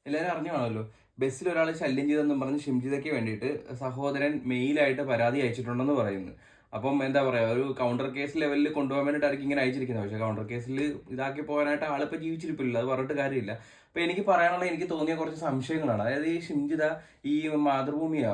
എല്ലാവരും അറിഞ്ഞു കാണുമല്ലോ. ബസ്സിൽ ഒരാൾ ശല്യം ചെയ്തെന്നും പറഞ്ഞ് ഷിംജിതയ്ക്ക് വേണ്ടിയിട്ട് സഹോദരൻ മെയിലായിട്ട് പരാതി അയച്ചിട്ടുണ്ടെന്ന് പറയുന്നു. അപ്പം എന്താ പറയുക, ഒരു കൗണ്ടർ കേസ് ലെവലിൽ കൊണ്ടുപോകാൻ വേണ്ടിയിട്ടായിരിക്കും ഇങ്ങനെ അയച്ചിരിക്കുന്നത്. പക്ഷേ കൗണ്ടർ കേസിൽ ഇതാക്കി പോകാനായിട്ട് ആളിപ്പോൾ ജീവിച്ചിരിപ്പില്ല, അത് പറഞ്ഞിട്ട് കാര്യമില്ല. അപ്പോൾ എനിക്ക് പറയാനുള്ള, എനിക്ക് തോന്നിയ കുറച്ച് സംശയങ്ങളാണ്. അതായത് ഈ ഷിംജിത ഈ മാതൃഭൂമിയോ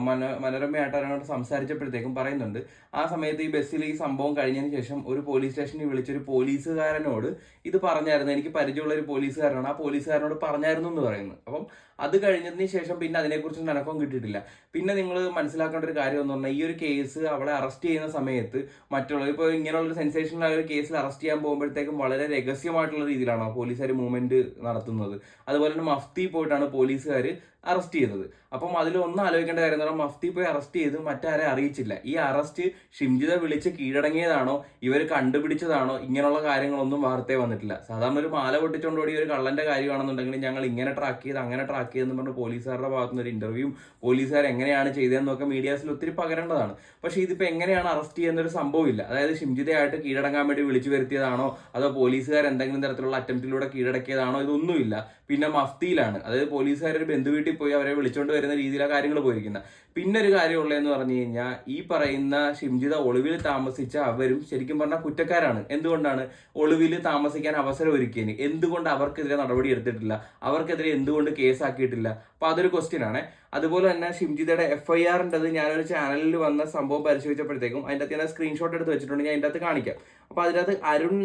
മനോരമയായിട്ട് അവരോട് സംസാരിച്ചപ്പോഴത്തേക്കും പറയുന്നുണ്ട്, ആ സമയത്ത് ഈ ബസ്സിൽ ഈ സംഭവം കഴിഞ്ഞതിന് ശേഷം ഒരു പോലീസ് സ്റ്റേഷനിൽ വിളിച്ചൊരു പോലീസുകാരനോട് ഇത് പറഞ്ഞായിരുന്നു, എനിക്ക് പരിചയമുള്ള ഒരു പോലീസുകാരനാണ്, ആ പോലീസുകാരനോട് പറഞ്ഞായിരുന്നു എന്ന് പറയുന്നു. അപ്പം അത് കഴിഞ്ഞതിന് ശേഷം പിന്നെ അതിനെക്കുറിച്ച് അനക്കം കിട്ടിയിട്ടില്ല. പിന്നെ നിങ്ങൾ മനസ്സിലാക്കേണ്ട ഒരു കാര്യം എന്ന് പറഞ്ഞാൽ, ഈ ഒരു കേസ് അവളെ അറസ്റ്റ് ചെയ്യുന്ന സമയത്ത് മറ്റുള്ള ഇപ്പോൾ ഇങ്ങനെയുള്ളൊരു സെൻസേഷണൽ ആയ ഒരു കേസിൽ അറസ്റ്റ് ചെയ്യാൻ പോകുമ്പോഴത്തേക്കും വളരെ രഹസ്യമായിട്ടുള്ള രീതിയിലാണ് പോലീസുകാർ മൂവ്മെന്റ് നടത്തുന്നത്. അതുപോലെ തന്നെ മഫ്തി പോയിട്ടാണ് പോലീസുകാർ അറസ്റ്റ് ചെയ്തത്. അപ്പം അതിൽ ഒന്ന് ആലോചിക്കേണ്ട കാര്യം എന്ന് പറഞ്ഞാൽ, മഫ്തി പോയി അറസ്റ്റ് ചെയ്ത് മറ്റാരെ അറിയിച്ചില്ല. ഈ അറസ്റ്റ് ഷിംജിത വിളിച്ച് കീഴടങ്ങിയതാണോ, ഇവർ കണ്ടുപിടിച്ചതാണോ, ഇങ്ങനെയുള്ള കാര്യങ്ങളൊന്നും വാർത്തയെ വന്നിട്ടില്ല. സാധാരണ ഒരു മാല പൊട്ടിച്ചുകൊണ്ടോടി ഒരു കള്ളന്റെ കാര്യമാണെന്നുണ്ടെങ്കിൽ ഞങ്ങൾ ഇങ്ങനെ ട്രാക്ക് ചെയ്ത് അങ്ങനെ ട്രാക്ക് ചെയ്തെന്ന് പറഞ്ഞ് പോലീസുകാരുടെ ഭാഗത്തുനിന്ന് ഒരു ഇന്റർവ്യൂവും പോലീസുകാർ എങ്ങനെയാണ് ചെയ്തതെന്നൊക്കെ മീഡിയാസിൽ ഒത്തിരി പകരേണ്ടതാണ്. പക്ഷേ ഇതിപ്പോൾ എങ്ങനെയാണ് അറസ്റ്റ് ചെയ്യുന്ന ഒരു സംഭവമില്ല. അതായത് ഷിംജിതയായിട്ട് കീഴടങ്ങാൻ വേണ്ടി വിളിച്ചു വരുത്തിയതാണോ, അതോ പോലീസുകാർ എന്തെങ്കിലും തരത്തിലുള്ള അറ്റംപ്റ്റിലൂടെ കീഴടക്കിയതാണോ, ഇതൊന്നുമില്ല. പിന്നെ മഫ്തിയിലാണ്, അതായത് പോലീസുകാർ ഒരു ബന്ധുവീട്ടിൽ പോയി അവരെ വിളിച്ചുകൊണ്ട് വരുന്ന രീതിയിലാണ് കാര്യങ്ങൾ പോയിരിക്കുന്നത്. പിന്നെ ഒരു കാര്യമുള്ളതെന്ന് പറഞ്ഞു കഴിഞ്ഞാൽ, ഈ പറയുന്ന ഷിംജിത ഒളിവിൽ താമസിച്ച അവരും ശരിക്കും പറഞ്ഞാൽ കുറ്റക്കാരാണ്. എന്തുകൊണ്ടാണ് ഒളിവിൽ താമസിക്കാൻ അവസരം ഒരുക്കിയതിന് എന്തുകൊണ്ട് അവർക്കെതിരെ നടപടി എടുത്തിട്ടില്ല, അവർക്കെതിരെ എന്തുകൊണ്ട് കേസാക്കിയിട്ടില്ല? അപ്പൊ അതൊരു ക്വസ്റ്റ്യൻ ആണ്. അതുപോലെ തന്നെ ഷിംജിതയുടെ FIR ഞാനൊരു ചാനലിൽ വന്ന സംഭവം പരിശോധിച്ചപ്പോഴത്തേക്കും അതിൻ്റെ അകത്ത് ഞാൻ സ്ക്രീൻഷോട്ട് എടുത്ത് വെച്ചിട്ടുണ്ട്, ഞാൻ അതിൻ്റെ അകത്ത് കാണിക്കാം. അപ്പൊ അതിനകത്ത് അരുൺ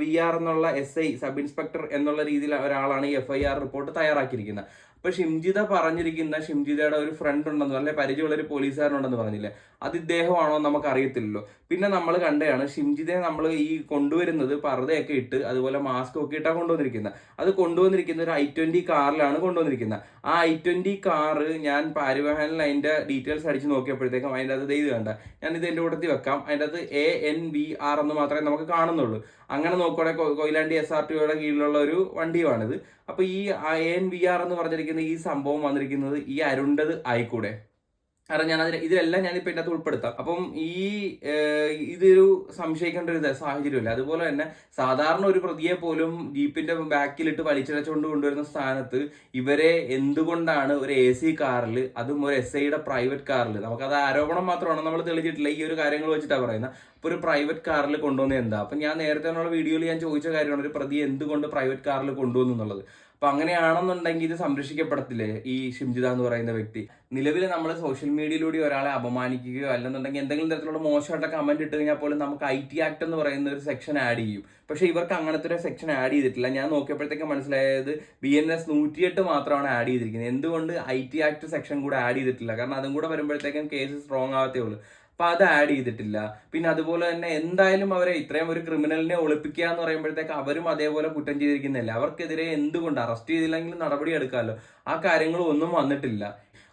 VR എന്നുള്ള SI സബ് ഇൻസ്പെക്ടർ എന്നുള്ള രീതിയിൽ ഒരാളാണ് ഈ FIR റിപ്പോർട്ട് തയ്യാറാക്കിയിരിക്കുന്നത്. അപ്പൊ ഷിംജിത പറഞ്ഞിരിക്കുന്ന, ഷിംജിതയുടെ ഒരു ഫ്രണ്ട് ഉണ്ടെന്ന്, അല്ലെ പരിചയമുള്ള ഒരു പോലീസുകാരനുണ്ടെന്ന് പറഞ്ഞില്ലേ, അത് ഇദ്ദേഹമാണോ നമുക്ക് അറിയത്തില്ലല്ലോ. പിന്നെ നമ്മൾ കണ്ടതാണ് ഷിംജിതയെ നമ്മൾ ഈ കൊണ്ടുവരുന്നത് പർദ്ദയൊക്കെ ഇട്ട് അതുപോലെ മാസ്ക് ഒക്കെ ഇട്ടാണ് കൊണ്ടുവന്നിരിക്കുന്നത്. അത് കൊണ്ടുവന്നിരിക്കുന്ന ഒരു I20 കാറിലാണ് കൊണ്ടുവന്നിരിക്കുന്നത്. ആ I20 കാറ് ഞാൻ പരിവാഹനിൽ അതിന്റെ ഡീറ്റെയിൽസ് അടിച്ച് നോക്കിയപ്പോഴത്തേക്കും അതിൻ്റെ അത് ഇത് കണ്ട, ഞാൻ ഇത് എൻ്റെ കൂട്ടത്തിൽ വെക്കാം. അതിൻ്റെ അത് ANVR എന്ന് മാത്രമേ നമുക്ക് കാണുന്നുള്ളൂ. അങ്ങനെ നോക്കുവാണെങ്കിൽ കൊയിലാണ്ടി SRTOയുടെ കീഴിലുള്ള ഒരു വണ്ടിയുമാണിത്. അപ്പൊ ഈ ANVR എന്ന് പറഞ്ഞിരിക്കുന്ന ഈ സംഭവം വന്നിരിക്കുന്നത് ഈ അരുണ്ടത് ആയിക്കൂടെ? കാരണം ഇതിലെല്ലാം ഞാനിപ്പോൾ ഇതിനകത്ത് ഉൾപ്പെടുത്താം. അപ്പം ഇതൊരു സംശയിക്കേണ്ട ഒരു സാഹചര്യമല്ല. അതുപോലെ തന്നെ സാധാരണ ഒരു പ്രതിയെ പോലും ജീപ്പിന്റെ ബാക്കിലിട്ട് വലിച്ചിഴച്ചുകൊണ്ട് കൊണ്ടുവരുന്ന സ്ഥാനത്ത് ഇവരെ എന്തുകൊണ്ടാണ് ഒരു AC കാറിൽ, അതും ഒരു SIയുടെ പ്രൈവറ്റ് കാറിൽ, നമുക്കത് ആരോപണം മാത്രമാണ്, നമ്മൾ തെളിഞ്ഞിട്ടില്ല, ഈ ഒരു കാര്യങ്ങൾ വെച്ചിട്ടാണ് പറയുന്നത്. അപ്പോൾ ഒരു പ്രൈവറ്റ് കാറിൽ കൊണ്ടുവന്നത് എന്താ? അപ്പം ഞാൻ നേരത്തെ വീഡിയോയിൽ ഞാൻ ചോദിച്ച കാര്യമാണ്, ഒരു പ്രതിയെ എന്തുകൊണ്ട് പ്രൈവറ്റ് കാറിൽ കൊണ്ടുവന്നു എന്നുള്ളത്. അപ്പൊ അങ്ങനെയാണെന്നുണ്ടെങ്കിൽ ഇത് സംരക്ഷിക്കപ്പെടത്തില്ലേ ഈ ഷിംജിത എന്ന് പറയുന്ന വ്യക്തി? നിലവിൽ നമ്മൾ സോഷ്യൽ മീഡിയയിലൂടെ ഒരാളെ അപമാനിക്കുകയോ അല്ലെന്നുണ്ടെങ്കിൽ എന്തെങ്കിലും തരത്തിലുള്ള മോശമായിട്ട് കമന്റ് ഇട്ട് കഴിഞ്ഞാൽ പോലും നമുക്ക് IT ആക്ട് എന്ന് പറയുന്ന ഒരു സെക്ഷൻ ആഡ് ചെയ്യും. പക്ഷെ ഇവർക്ക് അങ്ങനത്തെ ഒരു സെക്ഷൻ ആഡ് ചെയ്തിട്ടില്ല. ഞാൻ നോക്കിയപ്പോഴത്തേക്ക് മനസ്സിലായത് BNS 108 മാത്രമാണ് ആഡ് ചെയ്തിരിക്കുന്നത്. എന്തുകൊണ്ട് IT ആക്ട് സെക്ഷൻ കൂടെ ആഡ് ചെയ്തിട്ടില്ല? കാരണം അതും കൂടെ വരുമ്പോഴത്തേക്കും കേസ് സ്ട്രോങ് ആവത്തേ ഉള്ളൂ. അപ്പൊ അത് ആഡ് ചെയ്തിട്ടില്ല. പിന്നെ അതുപോലെ തന്നെ എന്തായാലും അവരെ ഇത്രയും ഒരു ക്രിമിനലിനെ ഒളിപ്പിക്കുക എന്ന് പറയുമ്പോഴത്തേക്ക് അവരും അതേപോലെ കുറ്റം ചെയ്തിരിക്കുന്നില്ല. അവർക്കെതിരെ എന്തുകൊണ്ട് അറസ്റ്റ് ചെയ്തില്ലെങ്കിലും നടപടി എടുക്കാമല്ലോ. ആ കാര്യങ്ങളും ഒന്നും വന്നിട്ടില്ല.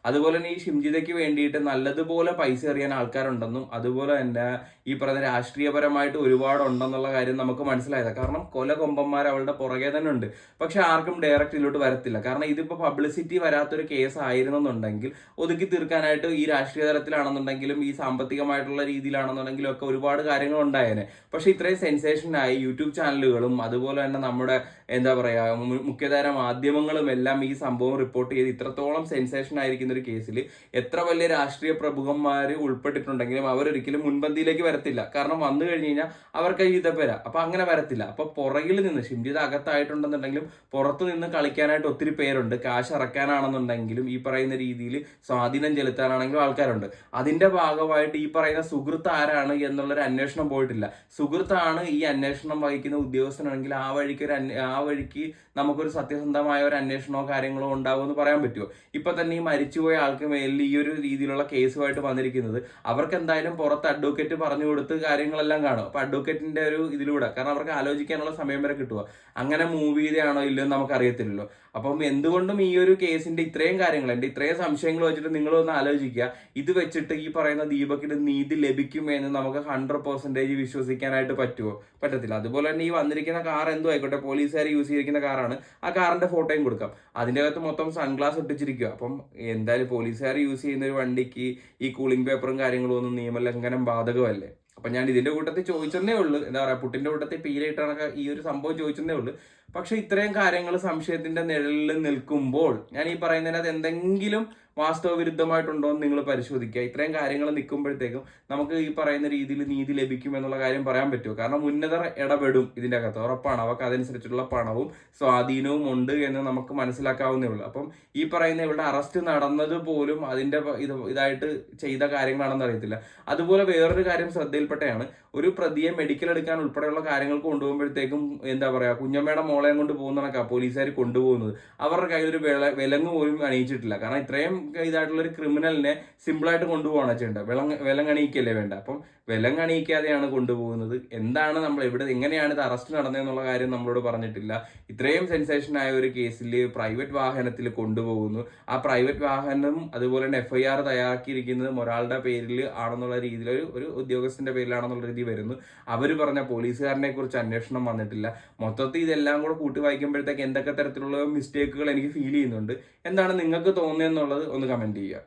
അതുപോലെ തന്നെ ഈ ഷിംജിതയ്ക്ക് വേണ്ടിയിട്ട് നല്ലതുപോലെ പൈസ എറിയാൻ ആൾക്കാരുണ്ടെന്നും അതുപോലെ തന്നെ ഈ പറയുന്ന രാഷ്ട്രീയപരമായിട്ട് ഒരുപാടുണ്ടെന്നുള്ള കാര്യം നമുക്ക് മനസ്സിലായതാണ്. കാരണം കൊലകൊമ്പന്മാർ അവളുടെ പുറകെ തന്നെ ഉണ്ട്. പക്ഷെ ആർക്കും ഡയറക്റ്റ് ഇതിലോട്ട് വരത്തില്ല. കാരണം ഇതിപ്പോൾ പബ്ലിസിറ്റി വരാത്തൊരു കേസ് ആയിരുന്നെന്നുണ്ടെങ്കിൽ ഒതുക്കി തീർക്കാനായിട്ട് ഈ രാഷ്ട്രീയ തലത്തിലാണെന്നുണ്ടെങ്കിലും ഈ സാമ്പത്തികമായിട്ടുള്ള രീതിയിലാണെന്നുണ്ടെങ്കിലും ഒക്കെ ഒരുപാട് കാര്യങ്ങൾ ഉണ്ടായേനെ. പക്ഷെ ഇത്രയും സെൻസേഷനായി യൂട്യൂബ് ചാനലുകളും അതുപോലെ തന്നെ നമ്മുടെ എന്താ പറയുക മുഖ്യധാര മാധ്യമങ്ങളും എല്ലാം ഈ സംഭവം റിപ്പോർട്ട് ചെയ്ത് ഇത്രത്തോളം സെൻസേഷൻ ആയിരിക്കുന്ന ഒരു കേസിൽ എത്ര വലിയ രാഷ്ട്രീയ പ്രമുഖന്മാർ ഉൾപ്പെട്ടിട്ടുണ്ടെങ്കിലും അവരൊരിക്കലും മുൻപന്തിയിലേക്ക് വരത്തില്ല. കാരണം വന്നു കഴിഞ്ഞ് കഴിഞ്ഞാൽ അവർക്ക് ഈതപ്പേര. അപ്പൊ അങ്ങനെ വരത്തില്ല. അപ്പൊ പുറകിൽ നിന്ന് ഷിംജിത അകത്തായിട്ടുണ്ടെന്നുണ്ടെങ്കിലും പുറത്തു നിന്ന് കളിക്കാനായിട്ട് ഒത്തിരി പേരുണ്ട്. കാശ് ഇറക്കാനാണെന്നുണ്ടെങ്കിലും ഈ പറയുന്ന രീതിയിൽ സ്വാധീനം ചെലുത്താനാണെങ്കിലും ആൾക്കാരുണ്ട്. അതിന്റെ ഭാഗമായിട്ട് ഈ പറയുന്ന സുഹൃത്ത് ആരാണ് എന്നുള്ളൊരു അന്വേഷണം പോയിട്ടില്ല. സുഹൃത്താണ് ഈ അന്വേഷണം വഹിക്കുന്ന ഉദ്യോഗസ്ഥനാണെങ്കിൽ ആ വഴിക്ക് നമുക്കൊരു സത്യസന്ധമായ ഒരു അന്വേഷണമോ കാര്യങ്ങളോ ഉണ്ടാവുമെന്ന് പറയാൻ പറ്റുമോ? ഇപ്പൊ തന്നെ ഈ മരിച്ചുപോയ ആൾക്ക് മേലിൽ ഈ ഒരു രീതിയിലുള്ള കേസുമായിട്ട് വന്നിരിക്കുന്നത് അവർക്ക് എന്തായാലും പുറത്ത് അഡ്വക്കേറ്റ് പറഞ്ഞു കൊടുത്ത് കാര്യങ്ങളെല്ലാം കാണും. അപ്പൊ അഡ്വക്കേറ്റിന്റെ ഒരു ഇതിലൂടെ, കാരണം അവർക്ക് ആലോചിക്കാനുള്ള സമയം വരെ കിട്ടുക, അങ്ങനെ മൂവ് ചെയ്താണോ ഇല്ലയോ എന്ന് നമുക്ക് അറിയത്തില്ലല്ലോ. അപ്പം എന്തുകൊണ്ടും ഈ ഒരു കേസിന്റെ ഇത്രയും കാര്യങ്ങൾ, എന്റെ ഇത്രയും സംശയങ്ങൾ വെച്ചിട്ട് നിങ്ങളൊന്ന് ആലോചിക്കുക. ഇത് വെച്ചിട്ട് ഈ പറയുന്ന ദീപകിന് നീതി ലഭിക്കുമെന്ന് നമുക്ക് 100% വിശ്വസിക്കാനായിട്ട് പറ്റുമോ? പറ്റത്തില്ല. അതുപോലെ തന്നെ ഈ വന്നിരിക്കുന്ന കാർ എന്തോ ആയിക്കോട്ടെ, പോലീസുകാർ യൂസ് ചെയ്തിരിക്കുന്ന കാറാണ്, ആ കാറിന്റെ ഫോട്ടോയും കൊടുക്കാം. അതിന്റെ അകത്ത് മൊത്തം സൺഗ്ലാസ് ഇട്ടിച്ചിരിക്കുക. അപ്പം എന്തായാലും പോലീസുകാർ യൂസ് ചെയ്യുന്ന ഒരു വണ്ടിക്ക് ഈ കൂളിംഗ് പേപ്പറും കാര്യങ്ങളും ഒന്നും നിയമലംഘനം ബാധകമല്ലേ? അപ്പം ഞാൻ ഇതിന്റെ കൂട്ടത്തിൽ ചോദിച്ചെന്നേ ഉള്ളൂ, എന്താ പറയുക, പുട്ടിന്റെ കൂട്ടത്തിൽ പീരയിട്ടണൊക്കെ ഈ ഒരു സംഭവം ചോദിച്ചെന്നേ ഉള്ളൂ. പക്ഷെ ഇത്രയും കാര്യങ്ങൾ സംശയത്തിന്റെ നിഴലിൽ നിൽക്കുമ്പോൾ ഞാൻ ഈ പറയുന്നതിനകത്ത് എന്തെങ്കിലും വാസ്തവ വിരുദ്ധമായിട്ടുണ്ടോ എന്ന് നിങ്ങൾ പരിശോധിക്കുക. ഇത്രയും കാര്യങ്ങൾ നിൽക്കുമ്പോഴത്തേക്കും നമുക്ക് ഈ പറയുന്ന രീതിയിൽ നീതി ലഭിക്കും എന്നുള്ള കാര്യം പറയാൻ പറ്റുമോ? കാരണം ഉന്നതർ ഇടപെടും ഇതിൻ്റെ അകത്ത്, ഉറപ്പാണ്. അവർക്ക് അതനുസരിച്ചുള്ള പണവും സ്വാധീനവും ഉണ്ട് എന്ന് നമുക്ക് മനസ്സിലാക്കാവുന്നേ ഉള്ളൂ. അപ്പം ഈ പറയുന്ന ഇവരുടെ അറസ്റ്റ് നടന്നത് പോലും അതിന്റെ ഇതായിട്ട് ചെയ്ത കാര്യങ്ങളാണെന്ന് അറിയത്തില്ല. അതുപോലെ വേറൊരു കാര്യം ശ്രദ്ധയിൽപ്പെട്ടയാണ്, ഒരു പ്രതിയെ മെഡിക്കൽ എടുക്കാൻ ഉൾപ്പെടെയുള്ള കാര്യങ്ങൾക്ക് കൊണ്ടുപോകുമ്പോഴത്തേക്കും എന്താ പറയാ, കുഞ്ഞമ്മയുടെ മോളെയും കൊണ്ട് പോകുന്നതൊക്കെ പോലീസുകാർ കൊണ്ടുപോകുന്നത് അവരുടെ കയ്യിൽ ഒരു വിലങ്ങ് പോലും അണിയിച്ചിട്ടില്ല. കാരണം ഇത്രയും ഇതായിട്ടുള്ള ഒരു ക്രിമിനലിനെ സിമ്പിളായിട്ട് കൊണ്ടുപോകണം ചെയ്യേണ്ടത്, വിലങ്ങണിയിക്കല്ലേ വേണ്ട. അപ്പം വിലങ്ങണിയിക്കാതെയാണ് കൊണ്ടുപോകുന്നത്. എന്താണ് നമ്മൾ എങ്ങനെയാണ് ഇത് അറസ്റ്റ് നടന്നതെന്നുള്ള കാര്യം നമ്മളോട് പറഞ്ഞിട്ടില്ല. ഇത്രയും സെൻസേഷൻ ആയ ഒരു കേസിൽ പ്രൈവറ്റ് വാഹനത്തിൽ കൊണ്ടുപോകുന്നു. ആ പ്രൈവറ്റ് വാഹനം അതുപോലെ തന്നെ FIR തയ്യാറാക്കിയിരിക്കുന്നത് ഒരാളുടെ പേരിൽ ആണെന്നുള്ള രീതിയിൽ, ഒരു ഉദ്യോഗസ്ഥന്റെ പേരിലാണെന്നുള്ള രീതി വരുന്നു. അവർ പറഞ്ഞ പോലീസുകാരനെ കുറിച്ച് അന്വേഷണം വന്നിട്ടില്ല. മൊത്തത്തിൽ ഇതെല്ലാം കൂടെ കൂട്ടി വായിക്കുമ്പോഴത്തേക്ക് എന്തൊക്കെ തരത്തിലുള്ള മിസ്റ്റേക്കുകൾ എനിക്ക് ഫീൽ ചെയ്യുന്നുണ്ട്. എന്താണ് നിങ്ങൾക്ക് തോന്നുന്നതെന്നുള്ളത് ഒന്ന് കമന്റ് ചെയ്യുക.